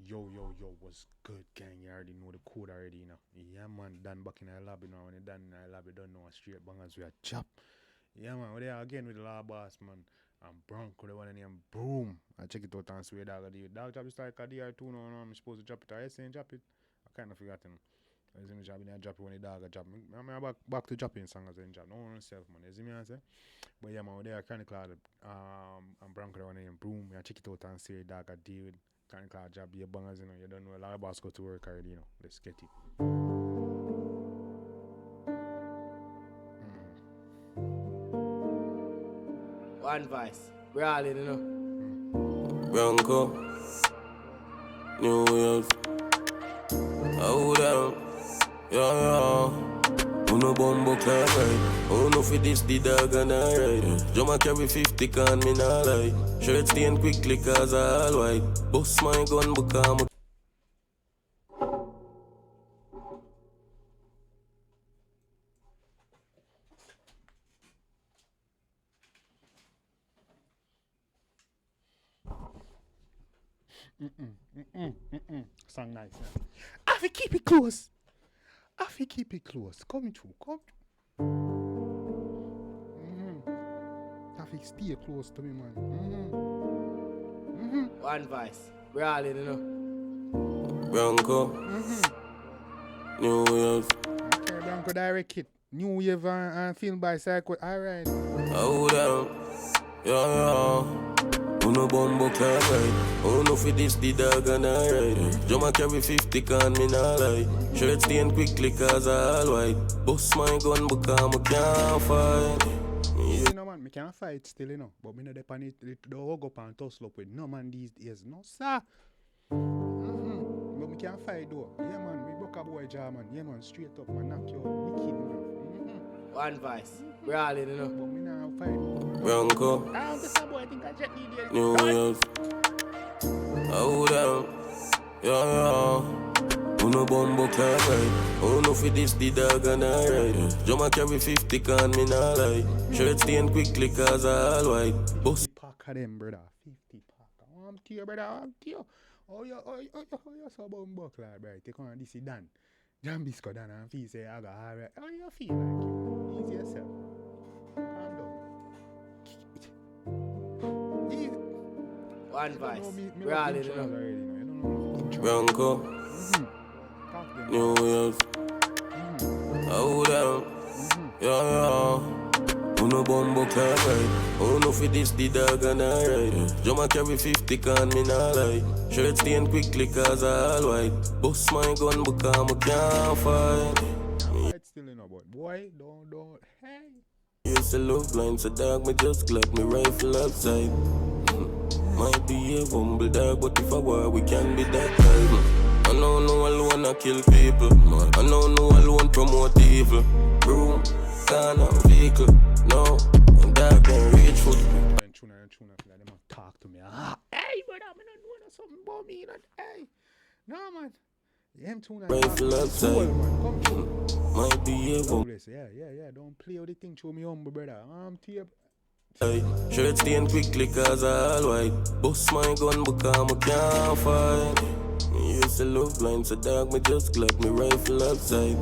Yo, what's good, gang? You already know the code already, you know. Yeah, man, done back in the lobby now. When you done in the lobby, don't know a straight bangers we are chop. Yeah, man, we're there again with the law boss, man. I'm Bronco, the one named Broom. I check it out and swear dog. Dog job is like a DR2 now, I'm supposed to drop it. I saying drop it. I kind of forgot, I see me job in there, drop it when the dog drop. I'm back to dropping songs and job. No one self, man. You see me, I say? But yeah, man, we're there, 𝐑𝐂𝐂𝐓𝐈𝐎𝐍. I'm Bronco, the one named Broom. I check it out and say dog a deal with 𝐑𝐂𝐂𝐓𝐿 job, be a bangers, you know. You don't know a lot of boss go to work already, you know. Let's get it. One vice, brawling, you know. Bronco, New York, hold on, yeah. Uno bombo clap right. Uno for this the dog and I ride. Jama carry 50 can me not lie. Shirt stain quickly cause I all white. Bust my gun become Song nice, yeah. I fi keep it close. Come true. I fi stay close to me, man. One vice, brawling, you know. Bronco, New York, Okay, Bronco direct hit. New Wave and film by Psycho. Alright. hold on, yeah. Uno bombo clap right. Uno for this the dog and I ride. Jama carry 50 can me not lie. Shirt stain quickly cause I all white. Bust my gun become I can't fight. You know, man, me can't fight still, you know. But me no depend it. The hug up and tussle up with no man these days. No, sir. But me can't fight though. Yeah, man, we broke a boy jaw, man. Yeah, man, straight up, man, knock you out. Wicked, man. One vice, brawling, you know. But me nah fight. Bronco, I'm just a boy, I think I just need it. New York, hold on, yeah. Uno bombo clap right. Uno for this the dog and I ride. Jama carry 50 can me not lie. Shirt stain quickly cause I all white. Bust 50 pack of them, brother. 50 pack. I'm to you, brother. I'm to you. Oh, you so bumbo clap, right? Take on this done. Jambisco done and feel say I got alright. How you feel like you? Easy yourself. Calm down. Easy. One You vice, don't know me brawling, love you intros know. already, you know. You don't know me intros. Bronco, Talk to them. New York, hold on, yeah. Uno bombo clap right. Uno for this the dog and I ride. Jama carry 50 can me not lie. Shirt stain quickly cause I all white. Bust my gun become I can't fight. Fight still in a boy. Boy, don't. Hey. Used to love blind, so dog me just clap me rifle outside. Might be a humble dog, but if I were, we can be that type. I know no alone I kill people. I know no alone promote evil. Broom, car, no vehicle. No, and dog can reach foot. And tuna, like them talk to me. Hey, brother, me not doing something about me. Not, hey. No, man. Them tuna. Rifle outside. Man. Come through. Might be a humble. Yeah. Don't play with the thing. Show me humble, brother. I'm to you. Shirt stain quickly cause I all white. Bust my gun become I can't fight. Me used to love blind, so dog me just glad me rifle outside.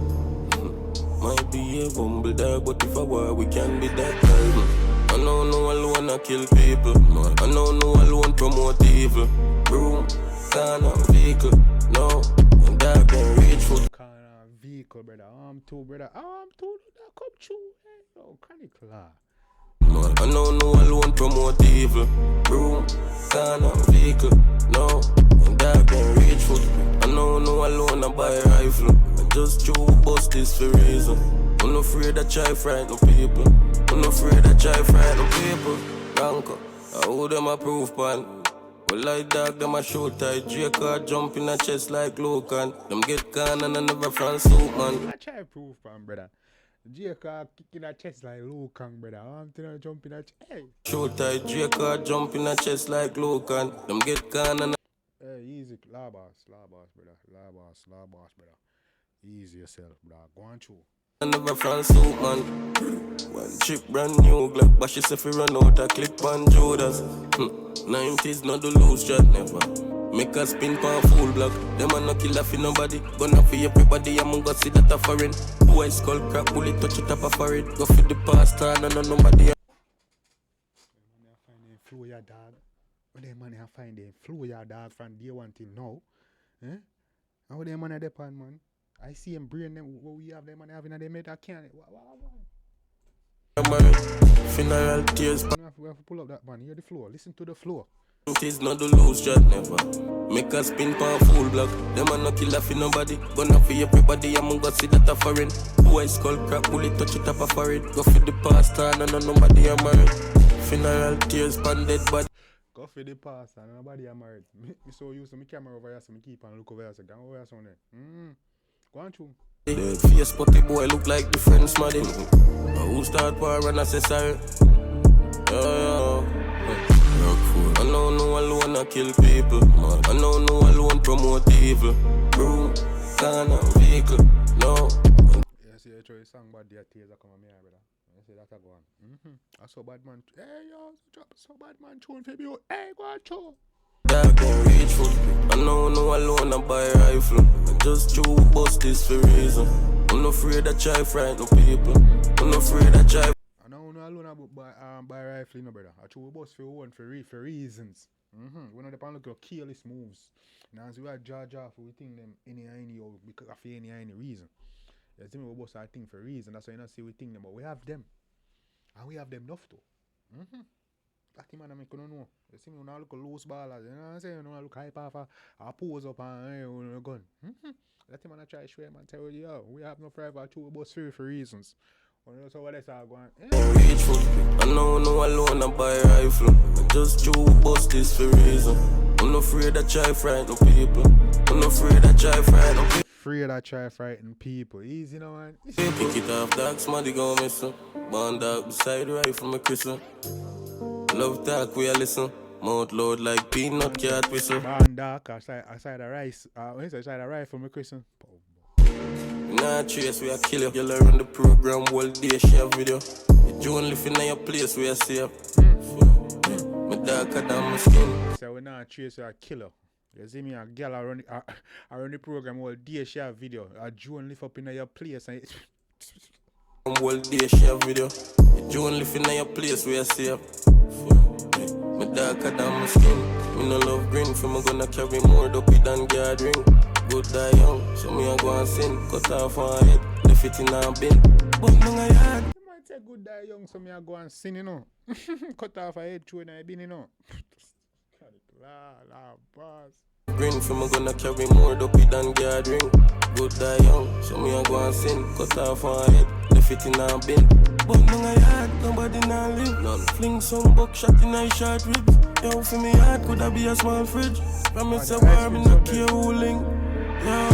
Might be a humble dog, but if I were, we can be that type. I know no alone I kill people. I know no alone promote evil. Broom, car, no vehicle. No, and dog can reach foot. Car vehicle, brother. I'm too, brother. I'm too. That come true. Hey, yo, 𝐑𝐂𝐂𝐓𝐿. I know no alone promote evil. Broom, car, no vehicle. No, and dog can reach foot. I know no alone I buy a rifle. I just chew bust this for reason. I'm not afraid to try frighten people. I'm not afraid to try frighten people. Bronco, I hold them a proof pan. Well, like dog, them a show tight. 𝐑𝐂𝐂𝐓𝐿 jump in a chest like Locan. Them get can and I never front soup, man. I try proof, man, brother. 𝐑𝐂𝐂𝐓𝐿 kicking a chest like Locan, brother. I'm telling you, jumping a chest. Hey. Show tight, 𝐑𝐂𝐂𝐓𝐿 jump in a chest like Locan. Them get can and Hey, easy. La boss, brother. Easy yourself, brother. Go on through. I never France soup, man. One chip brand new Glock, but she say fi run out a clip on Judas. 90s not the loose shot, never. Make a spin pan full block. Them a no killer fi nobody. Gonna for everybody, I'm gonna see that a foreign. Boy skull crack, bullet touch it up a forehead. Go for the pasta, no nobody. Find them flow your dog. What them man find them flow your dog from day one till now. Eh? How them man are depend, man? I see him brain them what we have them man having them made I can't. Funeral tears. We have to pull up that man. Hear the floor. Listen to the floor. It is not the loose shot, never. Make a spin pan full block. Them a no killer fi nobody. Gonna for everybody, I'm gonna see that a foreign. Boy skull crack, bullet touch it up a forehead. Go for the pasta, no nobody a married. Funeral tears, pan dead body. Go for the pasta, nobody a married. Me so used to my camera over here, so me keep on look over here, so go over here, so there. Go on through. The face spotty boy look like the friends smaddy. Who start war unnecessary? I know no alone I kill people. I know no alone promote evil. Broom, 𝐑𝐄𝐂𝐓𝐈𝐎𝐍, no. Yeah, see, I try a song about the tears that come on me, brother. I say that I go on. I saw bad man. Hey, yo, drop so bad man tune for me. Hey, go on, show. That can reach foot. I know no alone I buy a rifle. I just chew bust this for reason. I'm not afraid I try frighten no people. I'm not afraid I try. I know no alone about buy rifle, no brother. I chew bust for one for reasons. We know the pan look at careless moves. Now as we are judge off, we think them any or because of any reason. You see me we bust our thing for reason. That's why you not see we think them, but we have them. And we have them enough too. That thing man I make you know. You see me when I look at loose ballers, you know what I'm saying? You know I look hype off I pose up and gun. That thing man I try to show him and tell you, yo, we have no forever two bus for reasons. So what else I going? Reach foot. I know no alone I buy a rifle. I just chew bust this for reason. I'm not afraid I try frighten no people. I'm not afraid I try frighten no people. Afraid I try frighten people. Easy now man. Pick it off dog, smarty go missing. Bond dog beside the rifle my crystal. Love talk we a listen. Mouth load like peanut cat whistle. Man dark aside the rice. When you say aside the rifle my Christian. Nah trace we a kill you. You learn the program all day share video. You only fin in your place we a safe. Me darker than my skin. So we not trace we a killer. You see me a girl around the program all day share video. A June lift up in your place and all day share video. You only fin in your place we a safe. Me darker than my skin. Me no love green, for me gonna carry more dopey than gathering. Good die young, so me a go and sin. Cut off one head, left it in a bin. But long I had. you might say good die young, so me a go and sin, you know. Cut off a head through in a bin, you know. La boss. Green, for me gonna carry more dopey than gathering. Good die young, so me a go and sin. Cut off one head, left it in a bin. But long I had, nobody now live. None. Fling some buckshot in a short ribs. Yo, for me heart could have be a small fridge. Promise a war, me no care who link. Yeah.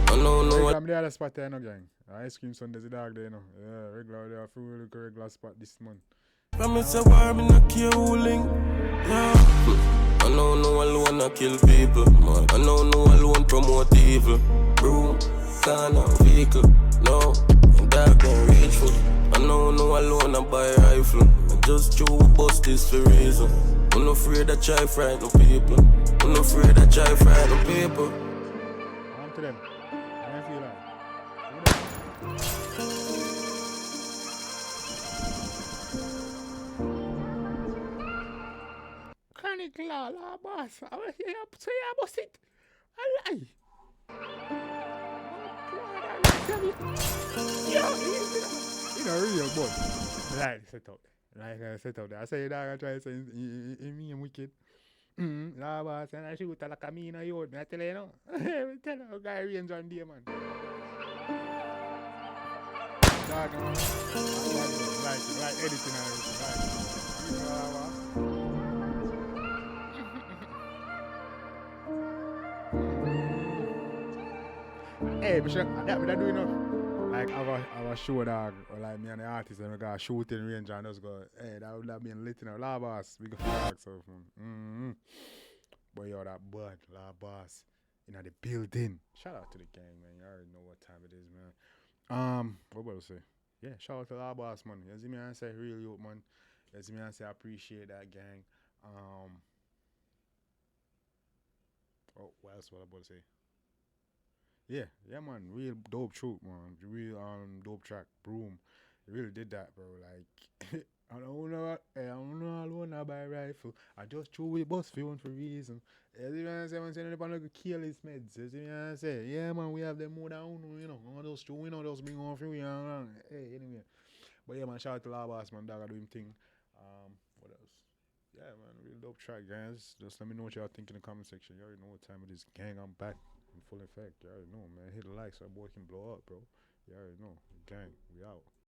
I know no one. I'm the other spot there, no gang. Ice cream Sunday's a dog there, you know. Yeah, regular, they are full regular spot this month. Promise a war, me no care who link. Yeah. I know no alone I kill people. I know no alone promote evil. Broom, 𝐑𝐄𝐂𝐓𝐈𝐎𝐍, no. And dog can reach foot. I know no alone I buy a rifle. I just chew bust this for reason. I'm not afraid I try frighten no people. I'm not afraid I try frighten no people. On to them. I feel like. Chronic la boss. I will say you bust it. I lie. You know, real boy. Like set up. Like I set up there. I say that I try to say in me and wicked. La boss, and I shoot like a me in a yard. I tell you, know. I tell you, guy range on there, man. Dog, man. Like editing and everything. Hey, but that we do, you know. Like our show dog, or like me and the artist, and we got a shooting range and just go, hey, that would have been lit in our La Boss. We go for dog, so But yo, that bud, La Boss, in the building. Shout out to the gang, man. You already know what time it is, man. What would I say? Yeah, shout out to our boss, man. You see me and say real youth, man. You see me and say I appreciate that gang. Um, what else? What I about to say? Yeah, yeah, man. Real dope truth, man. Real dope track, Broom. You really did that, bro. Like, I don't know, I don't know alone now by rifle. I just threw with bus feeling for reason. You see me and say, man, say anybody like kill his meds. You see me and say, yeah, man, we have them more than uno, you know. All those two, you know, those bring on for you. Hey, anyway. But yeah, man, shout out to La Boss, man. Dog, I do him thing. What else? Yeah, man, real dope track, guys. Just let me know what y'all think in the comment section. You already know what time it is. Gang, I'm back in full effect. You already know, man. Hit the like so boy can blow up, bro. You already know. Gang, we out.